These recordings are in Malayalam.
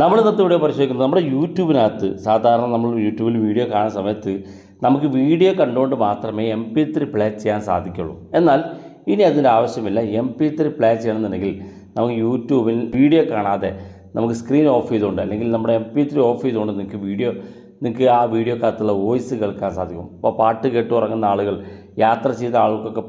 നമ്മൾ ഇന്നത്തെ വീഡിയോ പരിശോധിക്കുന്നത് നമ്മുടെ യൂട്യൂബിനകത്ത് സാധാരണ നമ്മൾ യൂട്യൂബിൽ വീഡിയോ കാണുന്ന സമയത്ത് നമുക്ക് വീഡിയോ കണ്ടുകൊണ്ട് മാത്രമേ MP3 പ്ലേ ചെയ്യാൻ സാധിക്കുള്ളൂ. എന്നാൽ ഇനി അതിൻ്റെ ആവശ്യമില്ല. MP3 പ്ലേ ചെയ്യണമെന്നുണ്ടെങ്കിൽ നമുക്ക് യൂട്യൂബിൽ വീഡിയോ കാണാതെ നമുക്ക് സ്ക്രീൻ ഓഫ് ചെയ്തുകൊണ്ട് അല്ലെങ്കിൽ നമ്മുടെ MP3 ഓഫ് ചെയ്തുകൊണ്ട് നിങ്ങൾക്ക് ആ വീഡിയോക്കകത്തുള്ള വോയിസ് കേൾക്കാൻ സാധിക്കും. അപ്പോൾ പാട്ട് കേട്ട് ഉറങ്ങുന്ന ആളുകൾ, യാത്ര ചെയ്ത ആളുകൾക്കൊക്കെ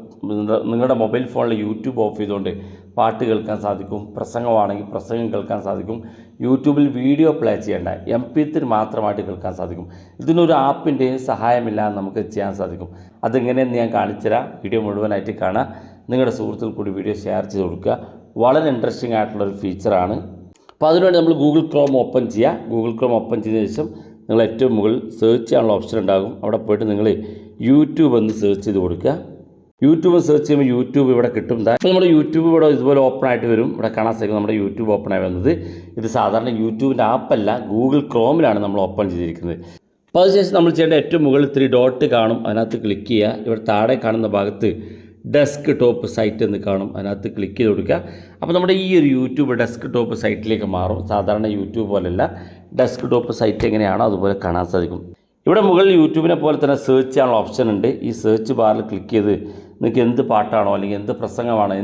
നിങ്ങളുടെ മൊബൈൽ ഫോണിൽ യൂട്യൂബ് ഓഫ് ചെയ്തുകൊണ്ട് പാട്ട് കേൾക്കാൻ സാധിക്കും. പ്രസംഗമാണെങ്കിൽ പ്രസംഗം കേൾക്കാൻ സാധിക്കും. യൂട്യൂബിൽ വീഡിയോ പ്ലേ ചെയ്യേണ്ട MP3 മാത്രമായിട്ട് കേൾക്കാൻ സാധിക്കും. ഇതിനൊരു ആപ്പിൻ്റെയും സഹായമില്ലാതെ നമുക്ക് ചെയ്യാൻ സാധിക്കും. അതെങ്ങനെയെന്ന് ഞാൻ കാണിച്ചുതരാം. വീഡിയോ മുഴുവനായിട്ട് കാണാം. നിങ്ങളുടെ സുഹൃത്തുക്കൾ കൂടി വീഡിയോ ഷെയർ ചെയ്ത് കൊടുക്കുക. വളരെ ഇൻട്രസ്റ്റിംഗ് ആയിട്ടുള്ളൊരു ഫീച്ചറാണ്. അപ്പോൾ അതിനുവേണ്ടി നമ്മൾ ഗൂഗിൾ ക്രോം ഓപ്പൺ ചെയ്യുക. ഗൂഗിൾ ക്രോം ഓപ്പൺ ചെയ്തതിന് ശേഷം നിങ്ങൾ ഏറ്റവും മുകളിൽ സെർച്ച് ചെയ്യാനുള്ള ഓപ്ഷൻ ഉണ്ടാകും. അവിടെ പോയിട്ട് നിങ്ങൾ യൂട്യൂബ് എന്ന് സെർച്ച് ചെയ്ത് കൊടുക്കുക. യൂട്യൂബ് സെർച്ച് ചെയ്യുമ്പോൾ യൂട്യൂബ് ഇവിടെ കിട്ടും. അപ്പോൾ നമ്മുടെ യൂട്യൂബ് ഇവിടെ ഇതുപോലെ ഓപ്പൺ ആയിട്ട് വരും. ഇവിടെ കാണാൻ സാധിക്കും നമ്മുടെ യൂട്യൂബ് ഓപ്പൺ ആയി വന്നത്. ഇത് സാധാരണ യൂട്യൂബിൻ്റെ ആപ്പല്ല, ഗൂഗിൾ ക്രോമിലാണ് നമ്മൾ ഓപ്പൺ ചെയ്തിരിക്കുന്നത്. അപ്പോൾ അതിനുശേഷം നമ്മൾ ചെയ്യേണ്ട ഏറ്റവും മുകളിൽ 3 ഡോട്ട് കാണും. അതിനകത്ത് ക്ലിക്ക് ചെയ്യുക. ഇവിടെ താഴെ കാണുന്ന ഭാഗത്ത് ഡെസ്ക് ടോപ്പ് സൈറ്റ് എന്ന് കാണും. അതിനകത്ത് ക്ലിക്ക് ചെയ്ത് കൊടുക്കുക. അപ്പോൾ നമ്മുടെ ഈ ഒരു യൂട്യൂബ് ഡെസ്ക് ടോപ്പ് സൈറ്റിലേക്ക് മാറും. സാധാരണ യൂട്യൂബ് പോലെയല്ല, ഡെസ്ക് ടോപ്പ് സൈറ്റ് എങ്ങനെയാണോ അതുപോലെ കാണാൻ സാധിക്കും. ഇവിടെ മുകളിൽ യൂട്യൂബിനെ പോലെ തന്നെ സെർച്ച് ചെയ്യാനുള്ള ഓപ്ഷൻ ഉണ്ട്. ഈ സെർച്ച് ബാറിൽ ക്ലിക്ക് ചെയ്ത് നിങ്ങൾക്ക് എന്ത് പാട്ടാണോ അല്ലെങ്കിൽ എന്ത് പ്രസംഗമാണോ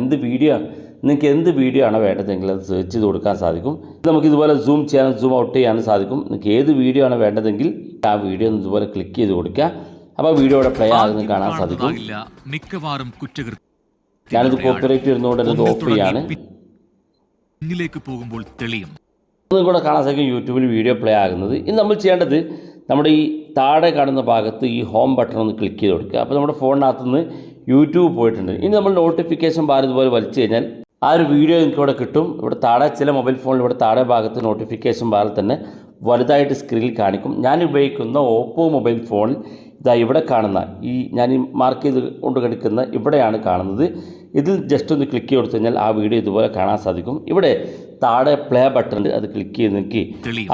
നിങ്ങൾക്ക് എന്ത് വീഡിയോ ആണോ വേണ്ടതെങ്കിൽ അത് സെർച്ച് ചെയ്ത് കൊടുക്കാൻ സാധിക്കും. നമുക്ക് ഇതുപോലെ സൂം ചെയ്യാനും സൂം ഔട്ട് ചെയ്യാനും സാധിക്കും. നിങ്ങൾക്ക് ഏത് വീഡിയോ ആണ് വേണ്ടതെങ്കിൽ ആ വീഡിയോ ഇതുപോലെ ക്ലിക്ക് ചെയ്ത് കൊടുക്കുക. അപ്പോൾ വീഡിയോ ഇവിടെ പ്ലേ ആകുന്നത് കാണാൻ സാധിക്കും. ഞാനിത് കോപ്പിറൈറ്റ് വരുന്നതുകൊണ്ട് ഇത് ഓഫ് ചെയ്യാണ്. കൂടെ കാണാൻ സാധിക്കും യൂട്യൂബിൽ വീഡിയോ പ്ലേ ആകുന്നത്. ഇനി നമ്മൾ ചെയ്യേണ്ടത് നമ്മുടെ ഈ താഴെ കാണുന്ന ഭാഗത്ത് ഈ ഹോം ബട്ടൺ ഒന്ന് ക്ലിക്ക് ചെയ്ത് കൊടുക്കുക. അപ്പോൾ നമ്മുടെ ഫോണിനകത്ത് നിന്ന് യൂട്യൂബ് പോയിട്ടുണ്ട്. ഇനി നമ്മൾ നോട്ടിഫിക്കേഷൻ ബാർ ഇതുപോലെ വലിച്ചു കഴിഞ്ഞാൽ ആ ഒരു വീഡിയോ നിങ്ങൾക്ക് ഇവിടെ കിട്ടും. ഇവിടെ താഴെ ചില മൊബൈൽ ഫോണിൽ ഇവിടെ താഴെ ഭാഗത്ത് നോട്ടിഫിക്കേഷൻ ബാറിൽ തന്നെ വലുതായിട്ട് സ്ക്രീനിൽ കാണിക്കും. ഞാൻ ഉപയോഗിക്കുന്ന ഓപ്പോ മൊബൈൽ ഫോണിൽ ഇതാ ഇവിടെ കാണുന്ന ഞാൻ മാർക്ക് ചെയ്ത് കൊണ്ട് കിടക്കുന്ന ഇവിടെയാണ് കാണുന്നത്. ഇതിൽ ജസ്റ്റ് ഒന്ന് ക്ലിക്ക് കൊടുത്തു കഴിഞ്ഞാൽ ആ വീഡിയോ ഇതുപോലെ കാണാൻ സാധിക്കും. ഇവിടെ താഴെ പ്ലേ ബട്ടൺ ഉണ്ട്. അത് ക്ലിക്ക് ചെയ്ത് നിങ്ങൾക്ക്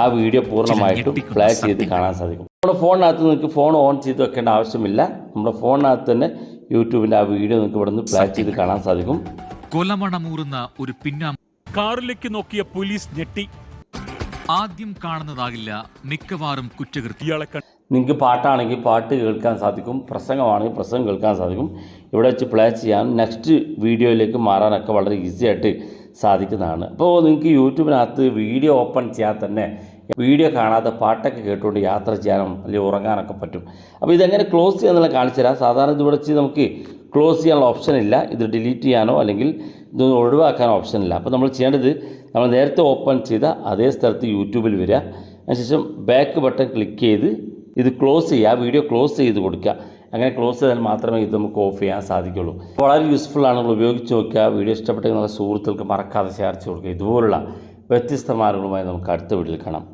ആ വീഡിയോ പൂർണ്ണമായിട്ടും പ്ലേ ചെയ്ത് കാണാൻ സാധിക്കും. നമ്മുടെ ഫോണിനകത്ത് നിങ്ങൾക്ക് ഫോൺ ഓൺ ചെയ്ത് വെക്കേണ്ട ആവശ്യമില്ല. നമ്മുടെ ഫോണിനകത്ത് തന്നെ യൂട്യൂബിൻ്റെ ആ വീഡിയോ നിങ്ങൾക്ക് ഇവിടെ നിന്ന് പ്ലേ ചെയ്ത് കാണാൻ സാധിക്കും. കൊലമണമൂറുന്ന ഒരു കാറിലേക്ക് നോക്കിയ പോലീസ് ഞെട്ടി. ആദ്യം കാണുന്നതാകില്ല മിക്കവാറും കുറ്റകൃത്യം. നിങ്ങൾക്ക് പാട്ടാണെങ്കിൽ പാട്ട് കേൾക്കാൻ സാധിക്കും. പ്രസംഗമാണെങ്കിൽ പ്രസംഗം കേൾക്കാൻ സാധിക്കും. ഇവിടെ വെച്ച് പ്ലേ ചെയ്യാനും നെക്സ്റ്റ് വീഡിയോയിലേക്ക് മാറാനൊക്കെ വളരെ ഈസി ആയിട്ട് സാധിക്കുന്നതാണ്. അപ്പോൾ നിങ്ങൾക്ക് യൂട്യൂബിനകത്ത് വീഡിയോ ഓപ്പൺ ചെയ്യാൻ തന്നെ വീഡിയോ കാണാതെ പാട്ടൊക്കെ കേട്ടുകൊണ്ട് യാത്ര ചെയ്യാനും അല്ലെങ്കിൽ ഉറങ്ങാനൊക്കെ പറ്റും. അപ്പോൾ ഇതെങ്ങനെ ക്ലോസ് ചെയ്യാന്നുള്ള കാണിച്ചു തരാം. സാധാരണ ഇത് ഇവിടെ വെച്ച് നമുക്ക് ക്ലോസ് ചെയ്യാനുള്ള ഓപ്ഷൻ ഇല്ല. ഇത് ഡിലീറ്റ് ചെയ്യാനോ അല്ലെങ്കിൽ ഇതൊന്ന് ഒഴിവാക്കാനോ ഓപ്ഷൻ ഇല്ല. അപ്പോൾ നമ്മൾ ചെയ്യേണ്ടത് നമ്മൾ നേരത്തെ ഓപ്പൺ ചെയ്ത അതേ സ്ഥലത്ത് യൂട്യൂബിൽ വരിക. അതിനുശേഷം ബാക്ക് ബട്ടൺ ക്ലിക്ക് ചെയ്ത് ഇത് ക്ലോസ് ചെയ്യുക. വീഡിയോ ക്ലോസ് ചെയ്ത് കൊടുക്കുക. അങ്ങനെ ക്ലോസ് ചെയ്താൽ മാത്രമേ ഇത് നമുക്ക് ഓഫ് ചെയ്യാൻ സാധിക്കുള്ളൂ. വളരെ യൂസ്ഫുൾ ആണ്. നിങ്ങൾ ഉപയോഗിച്ച് നോക്കുക. വീഡിയോ ഇഷ്ടപ്പെട്ടെങ്കിൽ നിങ്ങളുടെ സുഹൃത്തുക്കൾക്ക് മറക്കാതെ ഷെയർ ചെയ്ത് കൊടുക്കുക. ഇതുപോലുള്ള വ്യത്യസ്ത മാർഗങ്ങളുമായി നമുക്ക് അടുത്ത വീഡിയോയിൽ കാണാം.